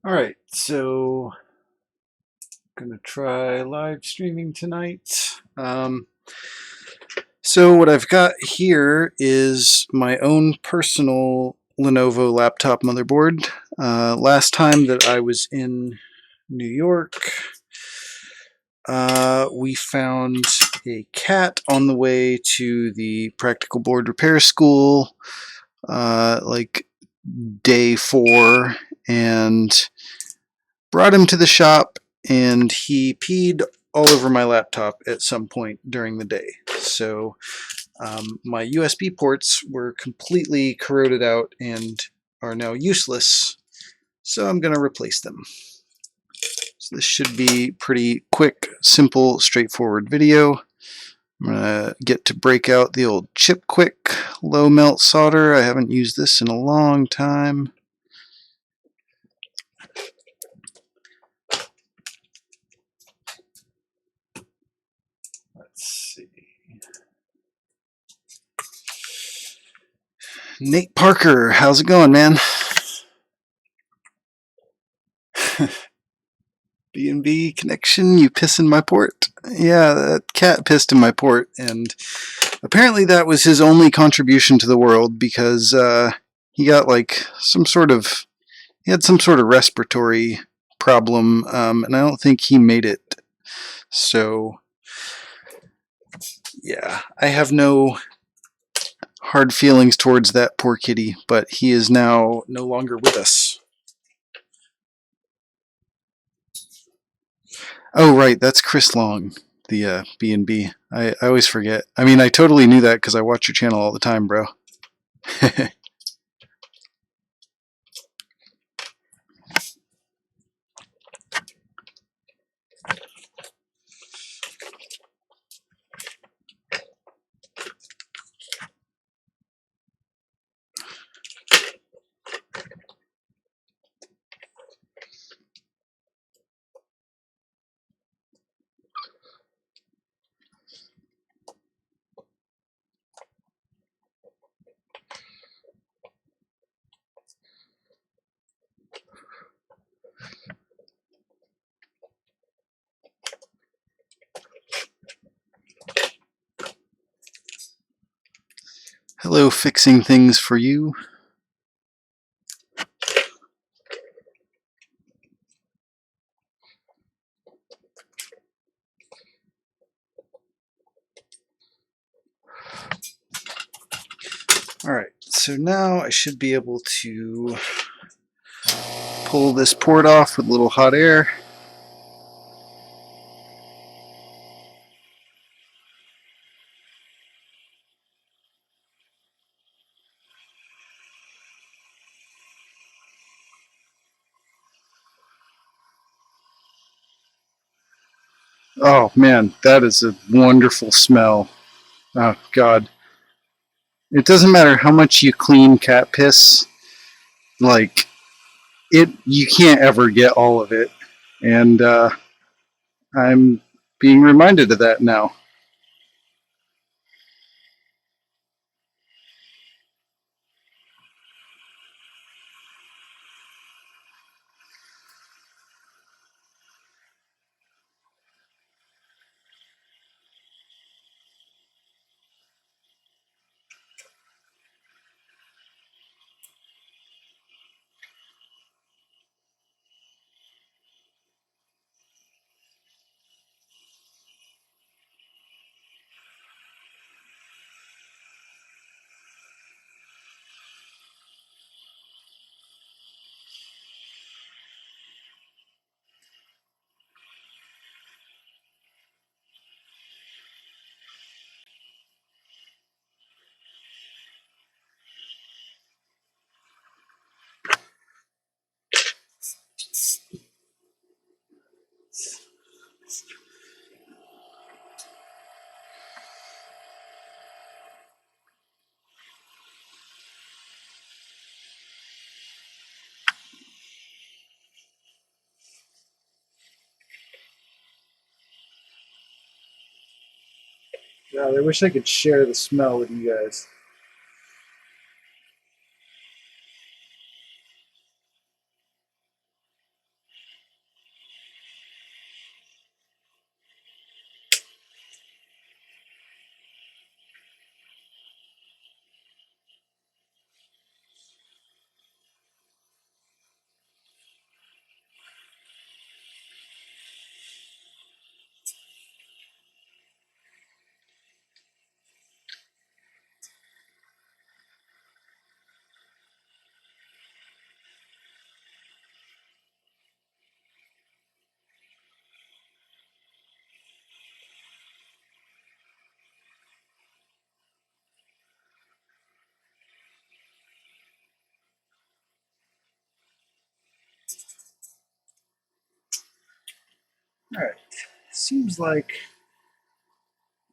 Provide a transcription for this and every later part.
Alright, so I'm gonna try live streaming tonight. So what I've got here is my own personal Lenovo laptop motherboard. Last time that I was in New York, we found a cat on the way to the practical board repair school, like day 4, and brought him to the shop, and he peed all over my laptop at some point during the day. So my USB ports were completely corroded out and are now useless. So I'm going to replace them. So this should be pretty quick, simple, straightforward video. I'm going to get to break out the old Chip Quick low melt solder. I haven't used this in a long time. Let's see. Nate Parker, how's it going, man? B&B connection, you piss in my port. Yeah, that cat pissed in my port, and apparently that was his only contribution to the world, because he got like he had some sort of respiratory problem, and I don't think he made it. So yeah, I have no hard feelings towards that poor kitty, but he is now no longer with us. Oh, right, that's Chris Long, the B&B. I always forget. I mean, I totally knew that because I watch your channel all the time, bro. Hello, fixing things for you. Alright, so now I should be able to pull this port off with a little hot air. Oh man, that is a wonderful smell. Oh god. It doesn't matter how much you clean cat piss, like you can't ever get all of it. And I'm being reminded of that now. God, I wish I could share the smell with you guys. Alright, seems like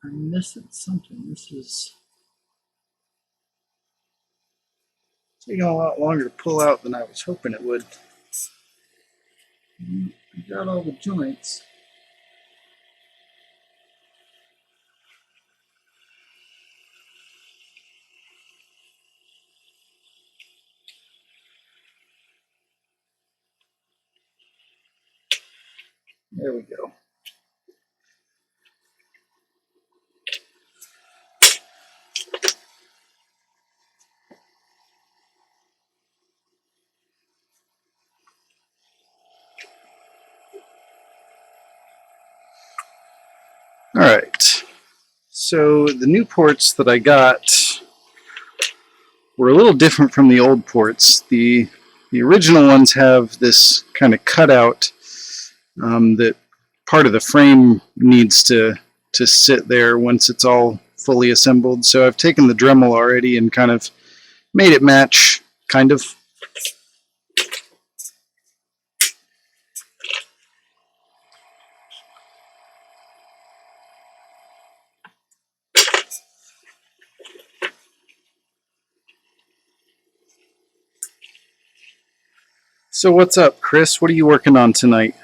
I'm missing something. This is taking a lot longer to pull out than I was hoping it would. I got all the joints. There we go. Alright, so the new ports that I got were a little different from the old ports. The original ones have this kind of cutout that part of the frame needs to sit there once it's all fully assembled. So I've taken the Dremel already and kind of made it match, kind of. So what's up, Chris? What are you working on tonight?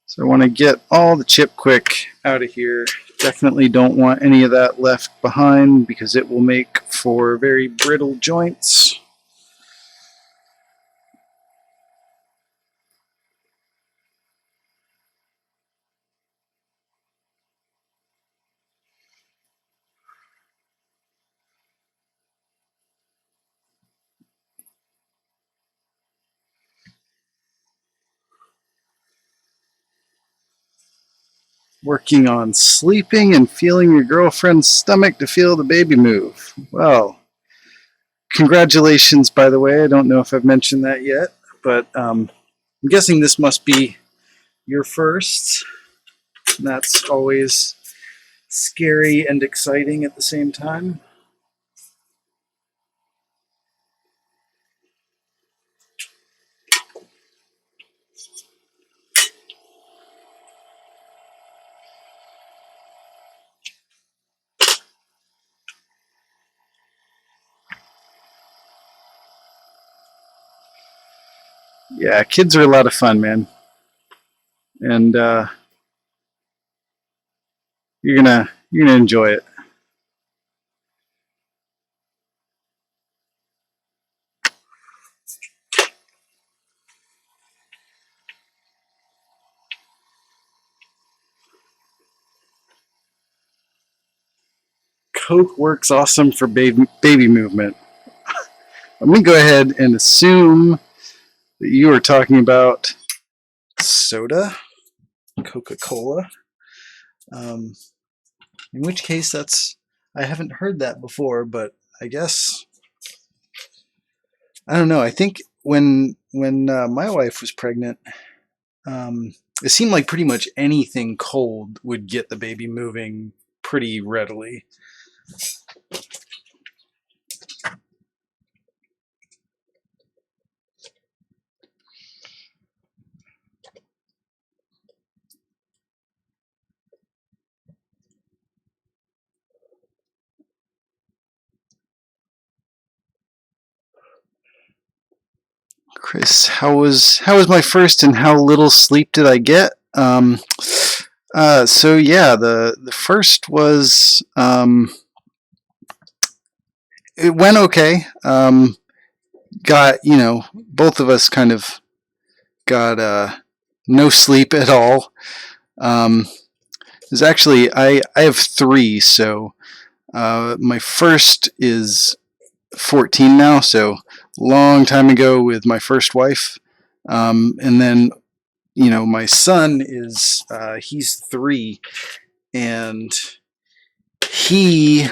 So I want to get all the chip quick out of here. Definitely don't want any of that left behind because it will make for very brittle joints. Working on sleeping and feeling your girlfriend's stomach to feel the baby move. Well, congratulations, by the way. I don't know if I've mentioned that yet, but I'm guessing this must be your first. That's always scary and exciting at the same time. Yeah, kids are a lot of fun, man, and you're gonna enjoy it. Coke works awesome for baby movement. Let me go ahead and assume that you are talking about soda, Coca-Cola. Um, in which case, I haven't heard that before, but I guess I don't know. I think when my wife was pregnant, it seemed like pretty much anything cold would get the baby moving pretty readily. Chris, how was my first, and how little sleep did I get? So yeah, the first was it went okay. Got both of us kind of got no sleep at all. There's actually I have three, so my first is 14 now, so long time ago with my first wife, and then my son is he's 3, and he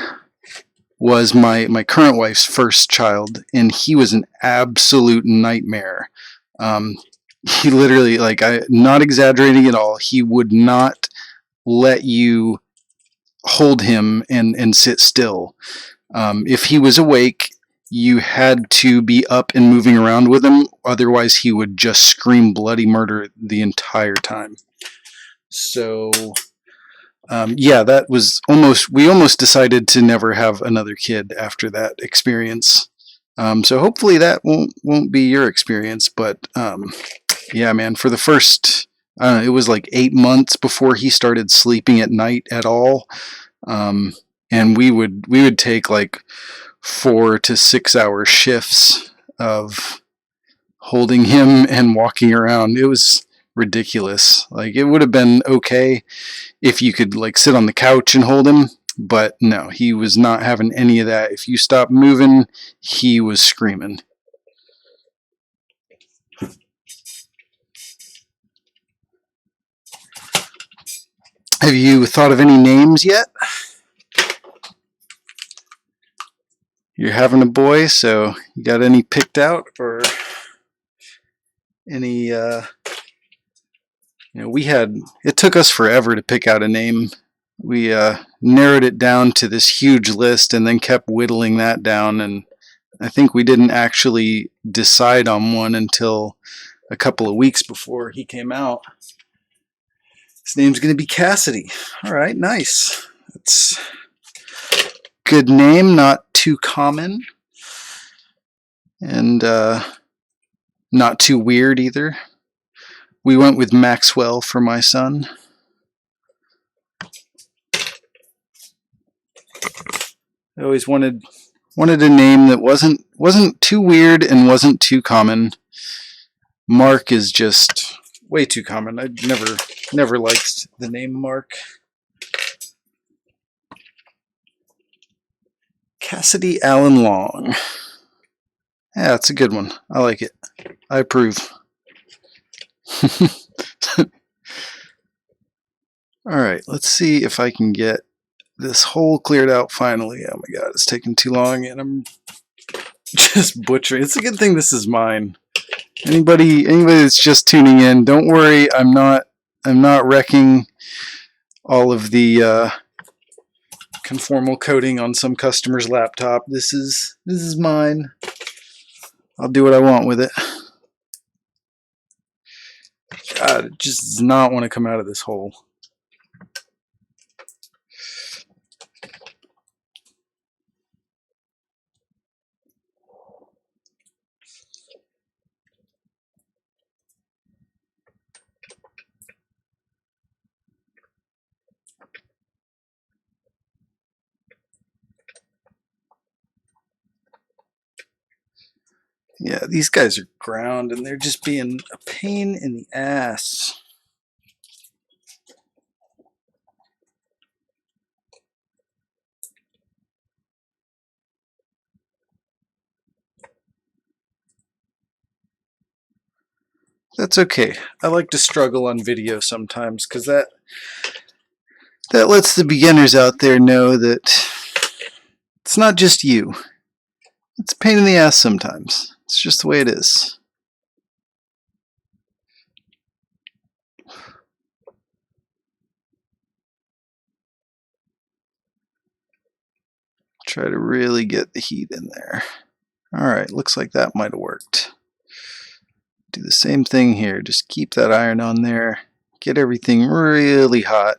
was my current wife's first child, and he was an absolute nightmare. Um, he literally, like, I not exaggerating at all, he would not let you hold him and sit still. If he was awake, you had to be up and moving around with him, otherwise he would just scream bloody murder the entire time. So yeah, that was we almost decided to never have another kid after that experience. So hopefully that won't be your experience, but yeah, man, for the first, it was like 8 months before he started sleeping at night at all. And we would take like 4 to 6 hour shifts of holding him and walking around. It was ridiculous. Like, it would have been okay if you could like sit on the couch and hold him, but no, he was not having any of that. If you stopped moving, he was screaming. Have you thought of any names yet? You're having a boy, so you got any picked out, or any it took us forever to pick out a name. We narrowed it down to this huge list and then kept whittling that down, and I think we didn't actually decide on one until a couple of weeks before he came out. His name's going to be Cassidy. All right, nice. That's a good name, not too common, and not too weird either. We went with Maxwell for my son. I always wanted a name that wasn't too weird and wasn't too common. Mark is just way too common. I never liked the name Mark. Cassidy Allen Long. Yeah, that's a good one. I like it. I approve. Alright, let's see if I can get this hole cleared out finally. Oh my god, it's taking too long and I'm just butchering. It's a good thing this is mine. Anybody that's just tuning in, don't worry, I'm not wrecking all of the conformal coating on some customer's laptop. This is mine. I'll do what I want with it. God, it just does not want to come out of this hole. Yeah, these guys are ground and they're just being a pain in the ass. That's okay. I like to struggle on video sometimes because that lets the beginners out there know that it's not just you. It's a pain in the ass sometimes. It's just the way it is. Try to really get the heat in there. Alright, looks like that might have worked. Do the same thing here. Just keep that iron on there. Get everything really hot.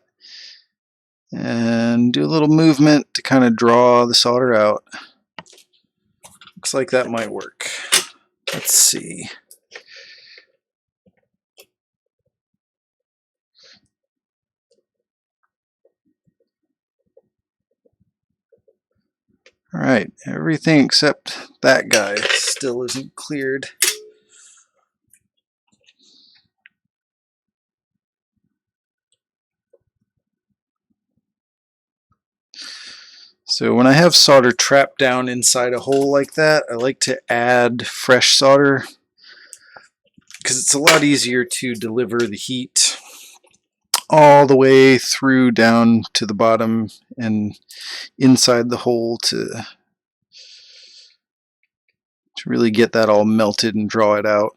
And do a little movement to kind of draw the solder out. Looks like that might work. Let's see. Alright, everything except that guy still isn't cleared. So when I have solder trapped down inside a hole like that, I like to add fresh solder because it's a lot easier to deliver the heat all the way through down to the bottom and inside the hole to really get that all melted and draw it out.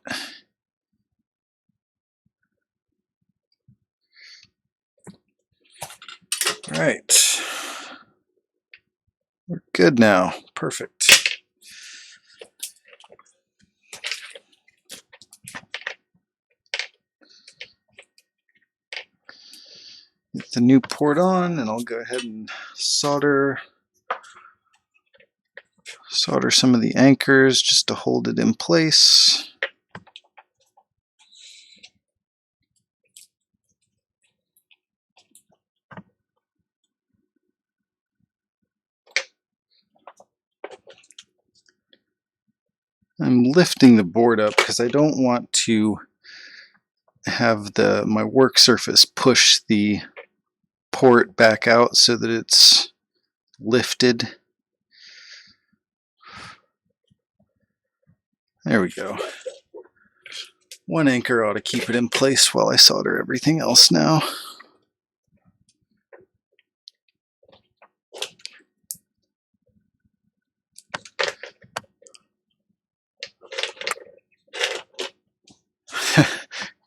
All right, we're good now. Perfect. Get the new port on, and I'll go ahead and solder some of the anchors just to hold it in place. I'm lifting the board up because I don't want to have my work surface push the port back out so that it's lifted. There we go. One anchor ought to keep it in place while I solder everything else now.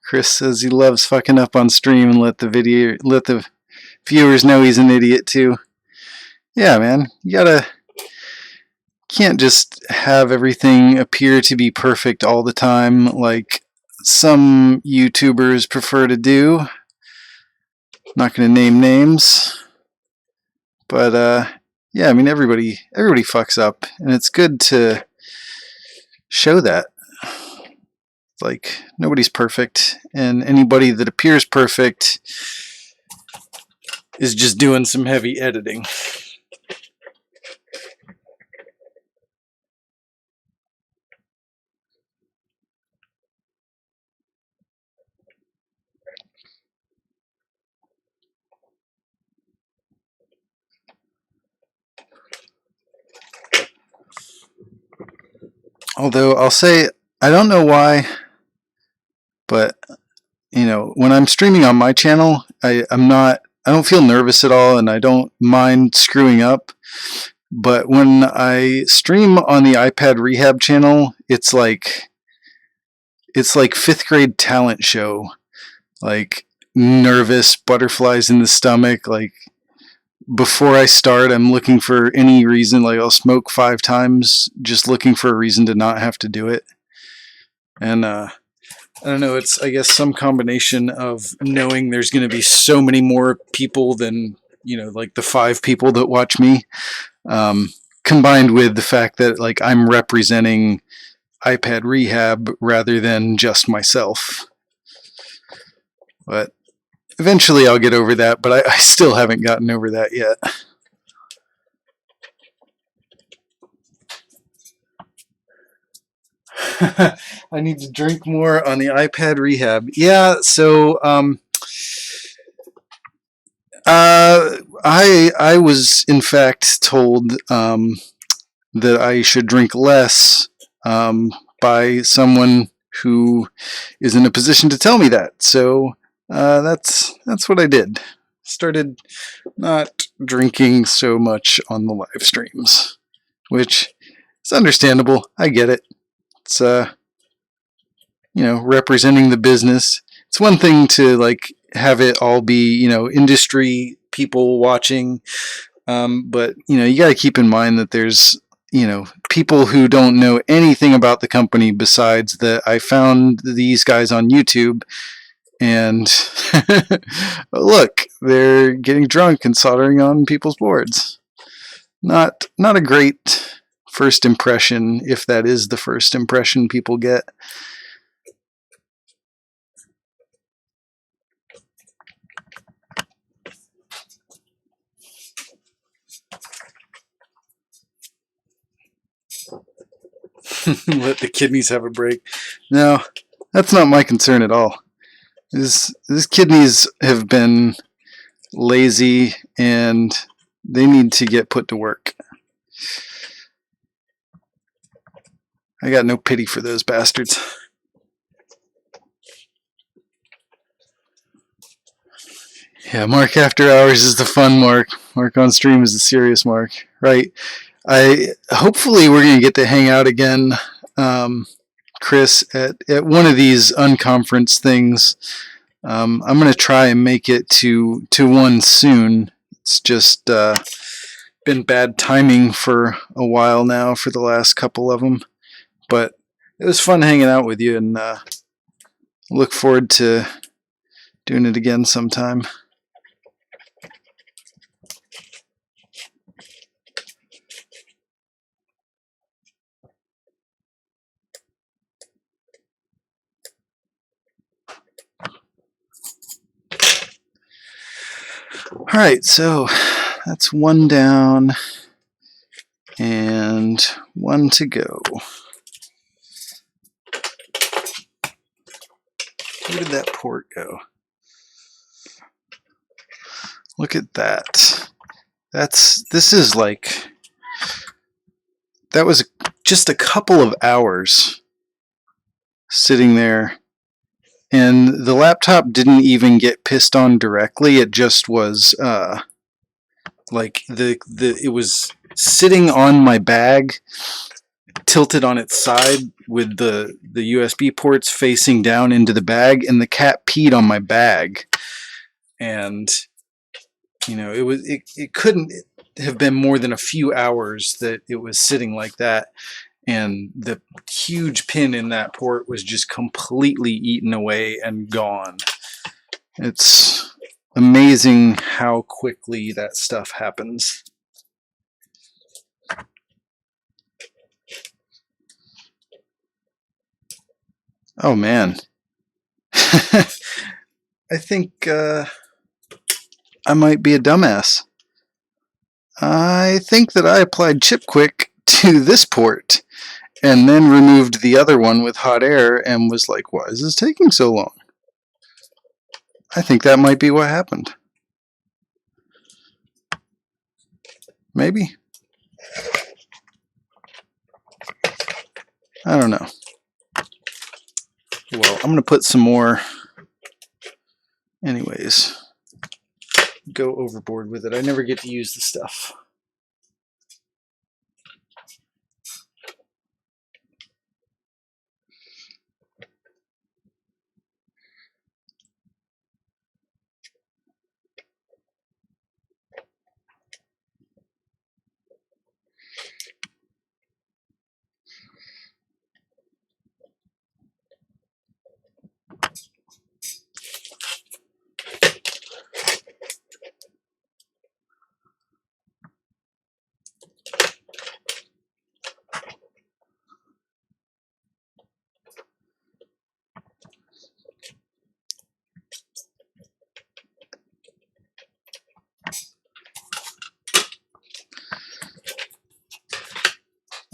Chris says he loves fucking up on stream and let the viewers know he's an idiot too. Yeah, man, can't just have everything appear to be perfect all the time like some YouTubers prefer to do. Not going to name names, but yeah, I mean everybody fucks up, and it's good to show that. Like, nobody's perfect, and anybody that appears perfect is just doing some heavy editing. Although I'll say, I don't know why, but you know, when I'm streaming on my channel, I don't feel nervous at all, and I don't mind screwing up. But when I stream on the iPad Rehab channel, it's like fifth grade talent show. Like, nervous, butterflies in the stomach. Like, before I start, I'm looking for any reason. Like, I'll smoke 5 times just looking for a reason to not have to do it. And I don't know, it's, I guess, some combination of knowing there's going to be so many more people than, you know, like the 5 people that watch me, combined with the fact that, like, I'm representing iPad Rehab rather than just myself. But eventually I'll get over that, but I still haven't gotten over that yet. I need to drink more on the iPad Rehab. Yeah, so I was in fact told that I should drink less by someone who is in a position to tell me that. So that's what I did. Started not drinking so much on the live streams, which is understandable. I get it. It's you know, representing the business. It's one thing to like have it all be, you know, industry people watching, but you know, you got to keep in mind that there's, you know, people who don't know anything about the company besides that I found these guys on YouTube, and look, they're getting drunk and soldering on people's boards. Not a great first impression, if that is the first impression people get. Let the kidneys have a break. No, that's not my concern at all. These kidneys have been lazy, and they need to get put to work. I got no pity for those bastards. Yeah, Mark after hours is the fun Mark. Mark on stream is the serious Mark. Right. Hopefully we're gonna get to hang out again, Chris, at one of these unconference things. I'm gonna try and make it to one soon. It's just been bad timing for a while now for the last couple of them, but it was fun hanging out with you, and look forward to doing it again sometime. All right, so that's one down and one to go. Where did that port go? Look at that. This is like, that was just a couple of hours sitting there, and the laptop didn't even get pissed on directly. It just was like it was sitting on my bag, tilted on its side with the USB ports facing down into the bag, and the cat peed on my bag. And you know, it couldn't have been more than a few hours that it was sitting like that, and the huge pin in that port was just completely eaten away and gone. It's amazing how quickly that stuff happens. Oh man. I think I might be a dumbass. I think that I applied ChipQuick to this port and then removed the other one with hot air and was like, why is this taking so long? I think that might be what happened. Maybe. I don't know. Well, I'm going to put some more. Anyways, go overboard with it. I never get to use the stuff.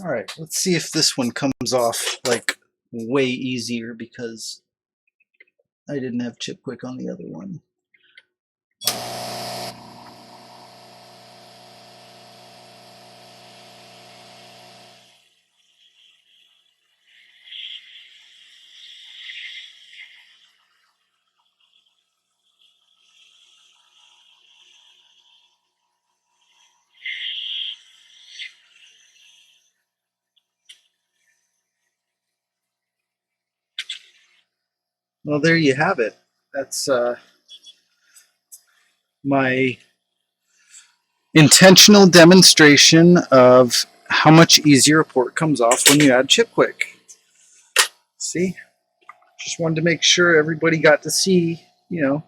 All right, let's see if this one comes off like way easier because I didn't have ChipQuick on the other one. Well, there you have it. That's my intentional demonstration of how much easier a port comes off when you add ChipQuick. See? Just wanted to make sure everybody got to see, you know,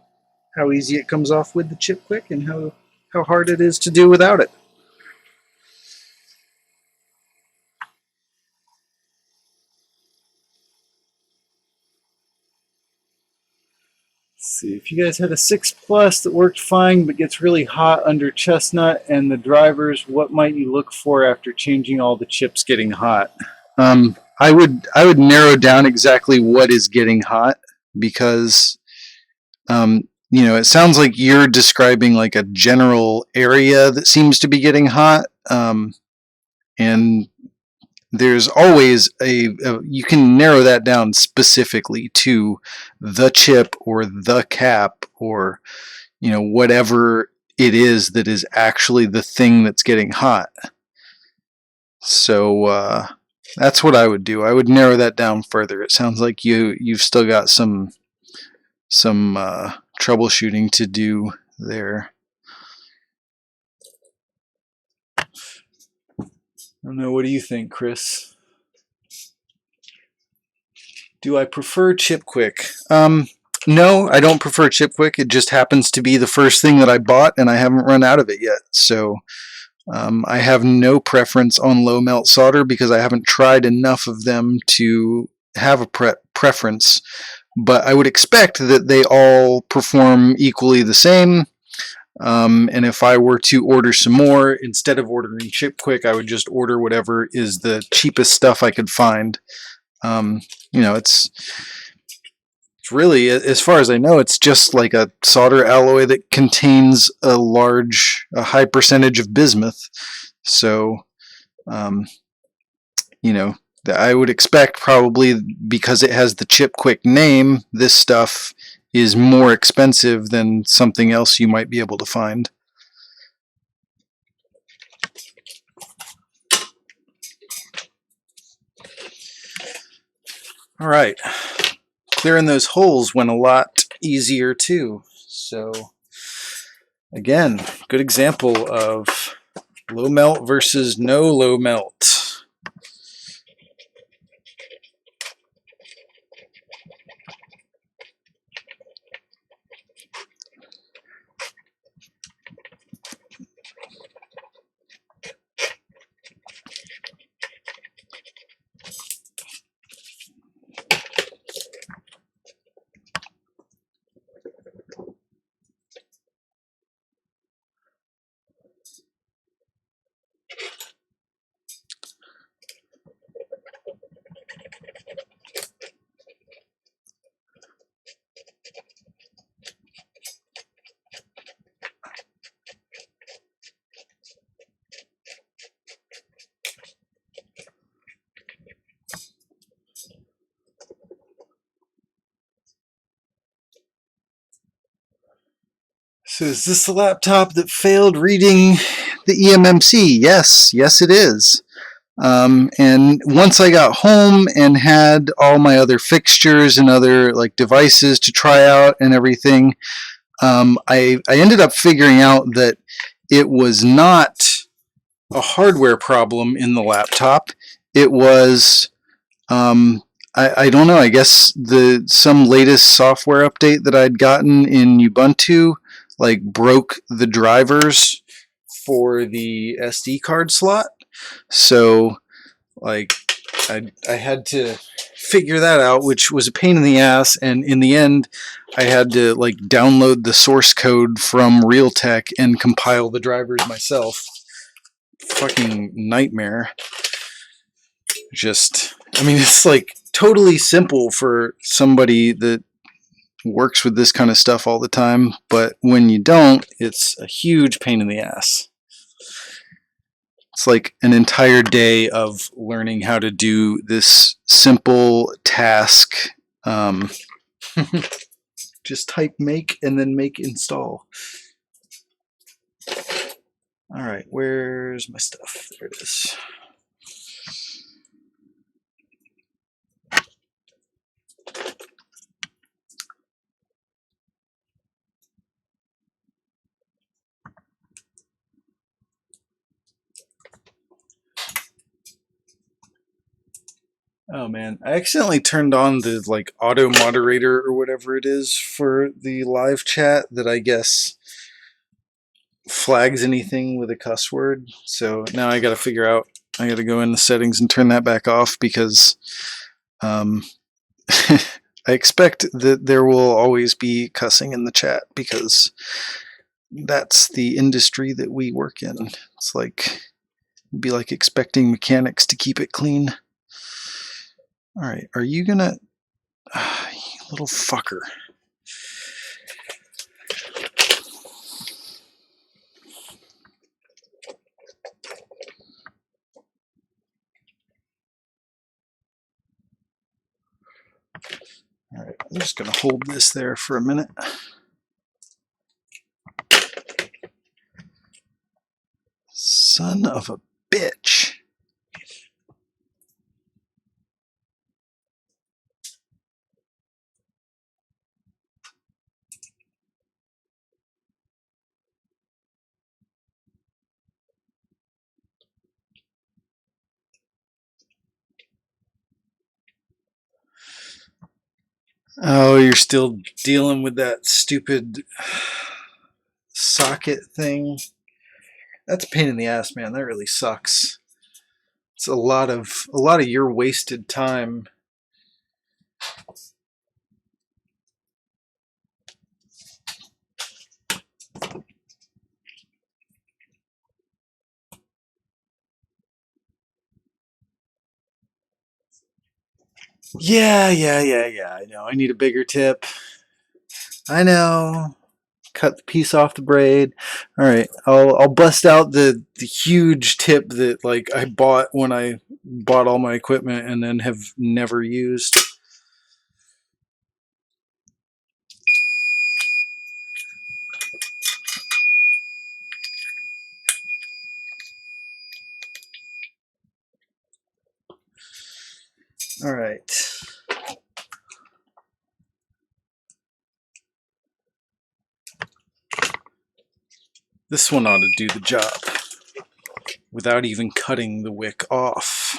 how easy it comes off with the ChipQuick and how hard it is to do without it. See, if you guys had a 6 Plus that worked fine but gets really hot under chestnut and the drivers, what might you look for after changing all the chips getting hot? I would narrow down exactly what is getting hot, because you know, it sounds like you're describing like a general area that seems to be getting hot, and there's always you can narrow that down specifically to the chip or the cap, or whatever it is that is actually the thing that's getting hot. So that's what I would do. I would narrow that down further. It sounds like you've still got some troubleshooting to do there. I don't know. What do you think, Chris? Do I prefer ChipQuick? No, I don't prefer ChipQuick. It just happens to be the first thing that I bought, and I haven't run out of it yet. So I have no preference on low melt solder because I haven't tried enough of them to have a preference. But I would expect that they all perform equally the same. And if I were to order some more, instead of ordering ChipQuick, I would just order whatever is the cheapest stuff I could find. It's really, as far as I know, it's just like a solder alloy that contains a high percentage of bismuth. So, I would expect probably because it has the ChipQuick name, this stuff is more expensive than something else you might be able to find. All right. Clearing those holes went a lot easier too. So again, good example of low melt versus no low melt. So is this the laptop that failed reading the eMMC? Yes, it is. And once I got home and had all my other fixtures and other devices to try out and everything, I ended up figuring out that it was not a hardware problem in the laptop. It was I don't know. I guess some latest software update that I'd gotten in Ubuntu broke the drivers for the SD card slot. So I had to figure that out, which was a pain in the ass. And in the end, I had to download the source code from Realtek and compile the drivers myself. Fucking nightmare. It's totally simple for somebody that works with this kind of stuff all the time, but when you don't, it's a huge pain in the ass. It's like an entire day of learning how to do this simple task. Just type make and then make install. All right, where's my stuff? There it is. Oh man, I accidentally turned on the auto moderator or whatever it is for the live chat that I guess flags anything with a cuss word. So now I got to figure out, I got to go in the settings and turn that back off because I expect that there will always be cussing in the chat because that's the industry that we work in. It's it'd be like expecting mechanics to keep it clean. All right, are you gonna, you little fucker. All right, I'm just gonna hold this there for a minute. Son of a bitch. Oh, you're still dealing with that stupid socket thing. That's a pain in the ass, man. That really sucks. It's a lot of your wasted time. Yeah. I know. I need a bigger tip. I know. Cut the piece off the braid. All right, I'll bust out the huge tip that like I bought when I bought all my equipment and then have never used. All right. This one ought to do the job without even cutting the wick off.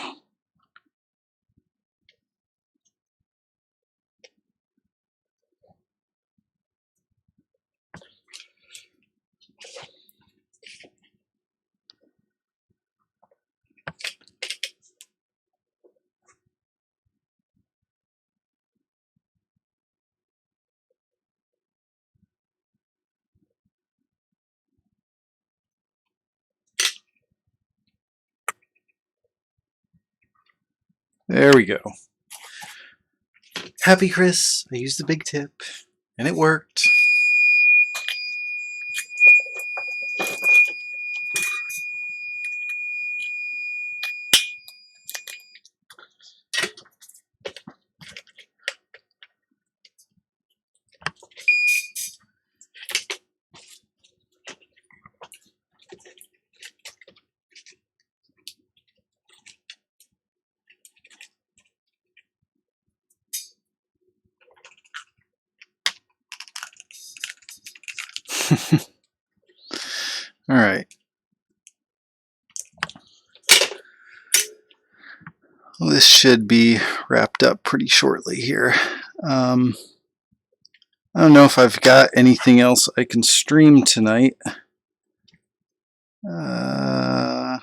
There we go. Happy Chris, I used the big tip and it worked. All right. Well, this should be wrapped up pretty shortly here. I don't know if I've got anything else I can stream tonight. I've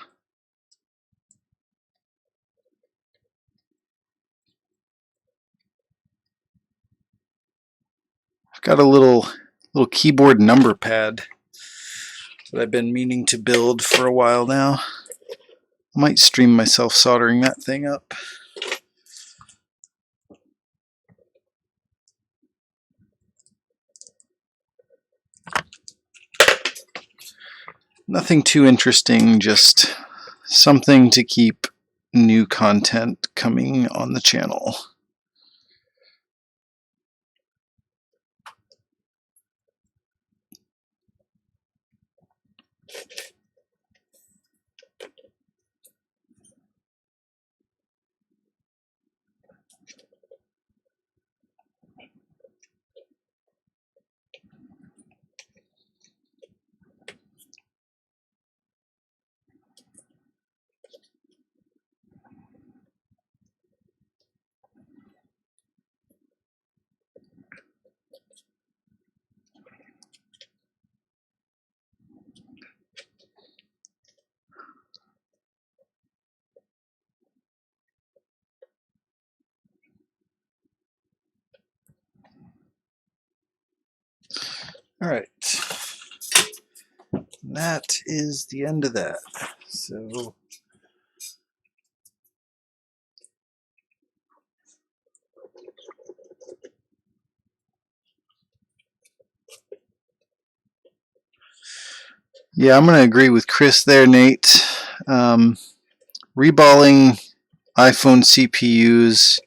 got a little keyboard number pad that I've been meaning to build for a while now. I might stream myself soldering that thing up. Nothing too interesting, just something to keep new content coming on the channel. All right, that is the end of that. So yeah, I'm going to agree with Chris there, Nate. Reballing iPhone CPUs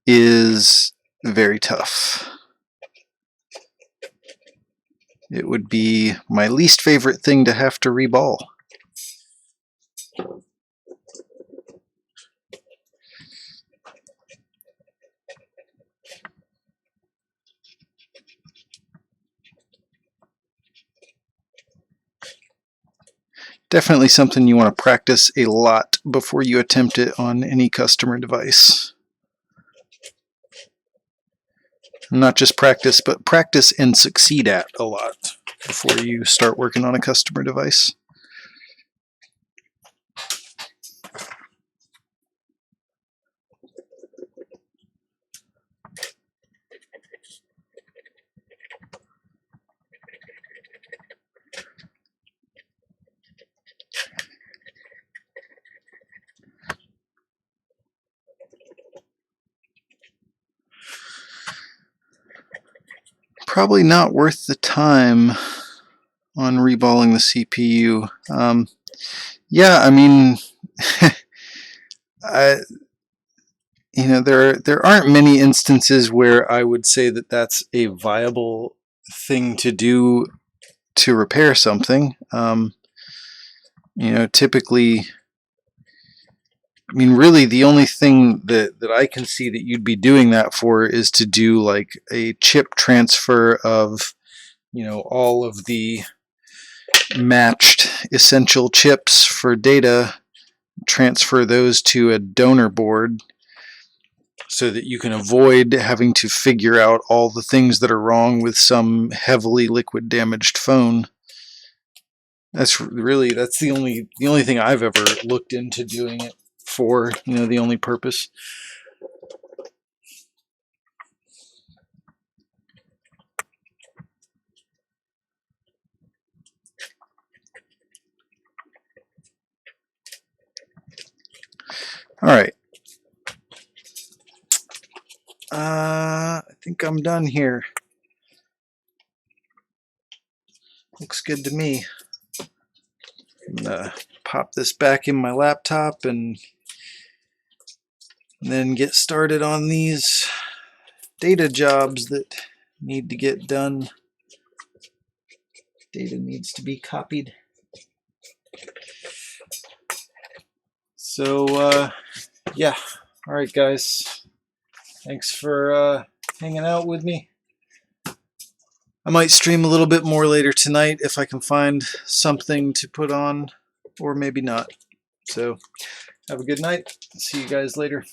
is very tough. It would be my least favorite thing to have to reball. definitely something you want to practice a lot before you attempt it on any customer device. Not just practice, but practice and succeed at a lot before you start working on a customer device. Probably not worth the time on reballing the CPU. Yeah, I mean, there aren't many instances where I would say that that's a viable thing to do to repair something. Typically, I mean, really, the only thing that I can see that you'd be doing that for is to do like a chip transfer of, all of the matched essential chips for data, transfer those to a donor board so that you can avoid having to figure out all the things that are wrong with some heavily liquid damaged phone. That's the only thing I've ever looked into doing it for, the only purpose. All right. I think I'm done here. Looks good to me. I'm gonna pop this back in my laptop and then get started on these data jobs that need to get done. Data needs to be copied. So, yeah. All right, guys. Thanks for hanging out with me. I might stream a little bit more later tonight if I can find something to put on, or maybe not. So, have a good night. See you guys later.